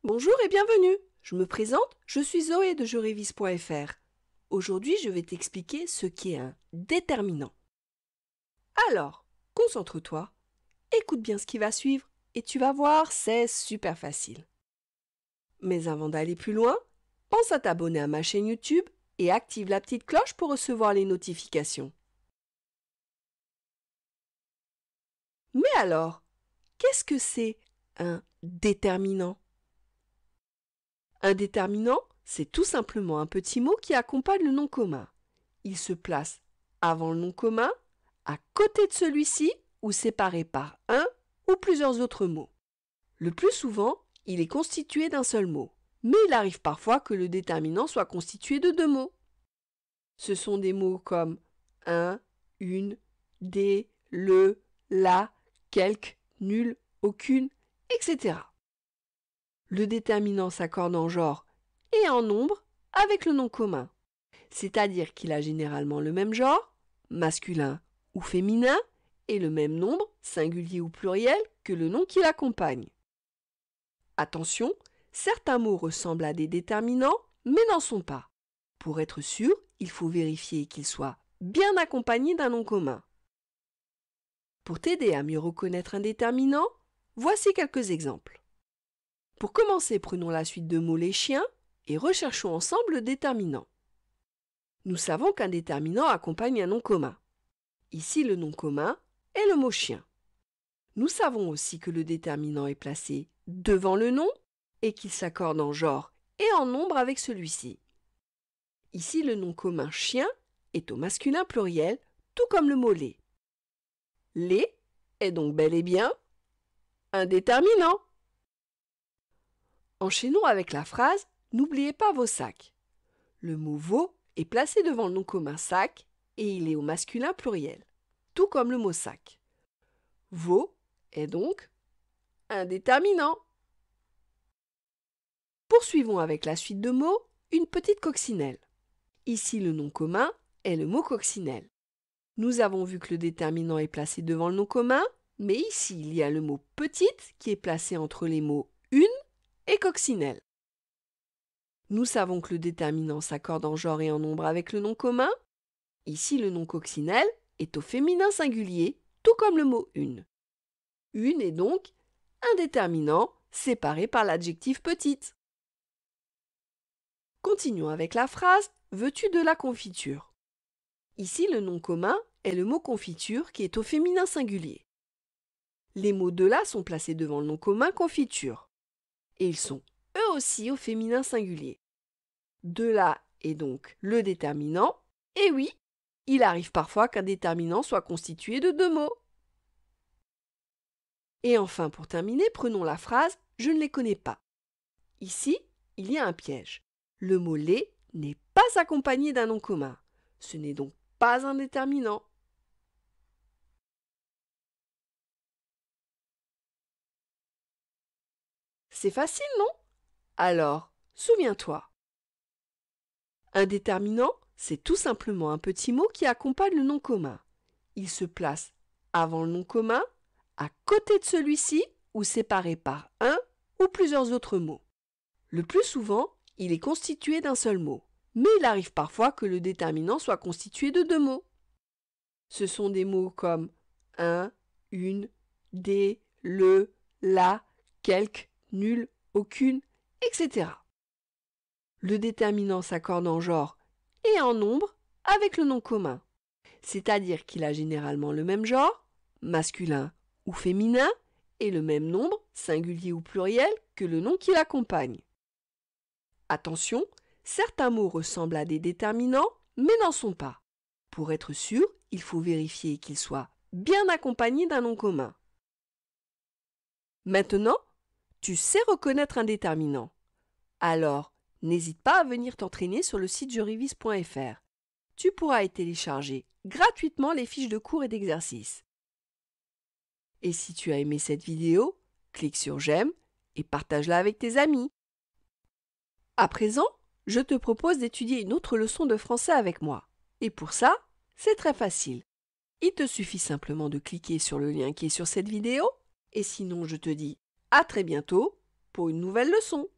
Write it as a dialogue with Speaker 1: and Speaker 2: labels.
Speaker 1: Bonjour et bienvenue. Je me présente, je suis Zoé de Jurevis.fr. Aujourd'hui, je vais t'expliquer ce qu'est un déterminant. Alors, concentre-toi, écoute bien ce qui va suivre et tu vas voir, c'est super facile. Mais avant d'aller plus loin, pense à t'abonner à ma chaîne YouTube et active la petite cloche pour recevoir les notifications. Mais alors, qu'est-ce que c'est un déterminant ? Un déterminant, c'est tout simplement un petit mot qui accompagne le nom commun. Il se place avant le nom commun, à côté de celui-ci ou séparé par un ou plusieurs autres mots. Le plus souvent, il est constitué d'un seul mot, mais il arrive parfois que le déterminant soit constitué de deux mots. Ce sont des mots comme un, une, des, le, la, quelque, nul, aucune, etc. Le déterminant s'accorde en genre et en nombre avec le nom commun, c'est-à-dire qu'il a généralement le même genre, masculin ou féminin, et le même nombre, singulier ou pluriel, que le nom qui l'accompagne. Attention, certains mots ressemblent à des déterminants, mais n'en sont pas. Pour être sûr, il faut vérifier qu'ils soient bien accompagnés d'un nom commun. Pour t'aider à mieux reconnaître un déterminant, voici quelques exemples. Pour commencer, prenons la suite de mots les chiens et recherchons ensemble le déterminant. Nous savons qu'un déterminant accompagne un nom commun. Ici, le nom commun est le mot chien. Nous savons aussi que le déterminant est placé devant le nom et qu'il s'accorde en genre et en nombre avec celui-ci. Ici, le nom commun chien est au masculin pluriel, tout comme le mot lait. Lait est donc bel et bien un déterminant. Enchaînons avec la phrase « N'oubliez pas vos sacs ». Le mot « vos » est placé devant le nom commun sac et il est au masculin pluriel, tout comme le mot sac. Vos est donc un déterminant. Poursuivons avec la suite de mots, une petite coccinelle. Ici, le nom commun est le mot coccinelle. Nous avons vu que le déterminant est placé devant le nom commun, mais ici, il y a le mot petite qui est placé entre les mots une et coccinelle. Nous savons que le déterminant s'accorde en genre et en nombre avec le nom commun. Ici, le nom coccinelle est au féminin singulier, tout comme le mot une. Une est donc un déterminant séparé par l'adjectif petite. Continuons avec la phrase « Veux-tu de la confiture ?» Ici, le nom commun est le mot confiture qui est au féminin singulier. Les mots de la sont placés devant le nom commun confiture. Et ils sont eux aussi au féminin singulier. De la est donc le déterminant. Et oui, il arrive parfois qu'un déterminant soit constitué de deux mots. Et enfin, pour terminer, prenons la phrase « Je ne les connais pas ». Ici, il y a un piège. Le mot « les » n'est pas accompagné d'un nom commun. Ce n'est donc pas un déterminant. C'est facile, non? Alors, souviens-toi. Un déterminant, c'est tout simplement un petit mot qui accompagne le nom commun. Il se place avant le nom commun, à côté de celui-ci ou séparé par un ou plusieurs autres mots. Le plus souvent, il est constitué d'un seul mot, mais il arrive parfois que le déterminant soit constitué de deux mots. Ce sont des mots comme un, une, des, le, la, quelque, nul, aucune, etc. Le déterminant s'accorde en genre et en nombre avec le nom commun, c'est-à-dire qu'il a généralement le même genre, masculin ou féminin, et le même nombre, singulier ou pluriel, que le nom qui l'accompagne. Attention, certains mots ressemblent à des déterminants, mais n'en sont pas. Pour être sûr, il faut vérifier qu'ils soient bien accompagnés d'un nom commun. Maintenant, tu sais reconnaître un déterminant. Alors, n'hésite pas à venir t'entraîner sur le site jurevis.fr. Tu pourras y télécharger gratuitement les fiches de cours et d'exercices. Et si tu as aimé cette vidéo, clique sur j'aime et partage-la avec tes amis. À présent, je te propose d'étudier une autre leçon de français avec moi. Et pour ça, c'est très facile. Il te suffit simplement de cliquer sur le lien qui est sur cette vidéo. Et sinon, je te dis à très bientôt pour une nouvelle leçon.